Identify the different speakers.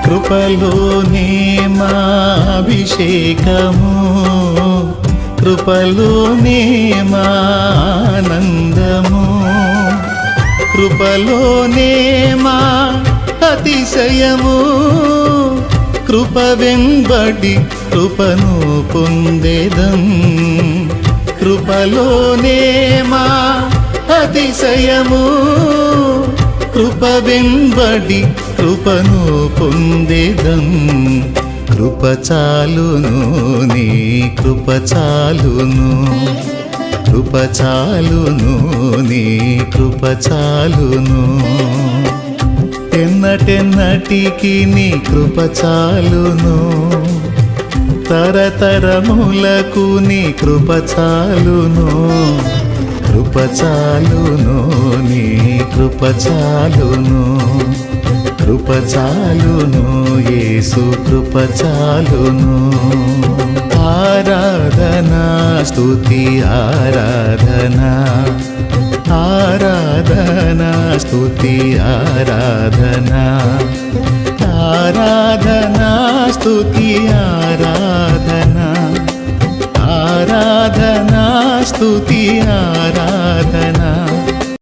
Speaker 1: కృపలోనే మా అభిషేకము, కృపలోనే మా ఆనందము, కృపలోనే మా అతిశయము, కృప వెంబడి కృపను పొందేదం, కృపలోనే మా అతిశయము, కృప వెంబడి కృపను పొందేదం. కృప చాలును, నీ కృప చాలును, కృప చాలును, నీ కృప చాలును, ఎన్నటెన్నటికి నీ కృప చాలును, తరతరములకు నీ కృప చాలును, కృప చాలును, నీ కృప చాలును, కృప చాలును, యేసు కృప చాలును. ఆరాధనా స్తుతి ఆరాధనా, ఆరాధనా స్తుతి ఆరాధనా, ఆరాధనా స్తుతి ఆరాధనా, ఆరాధనా స్తుతి ఆరాధనా.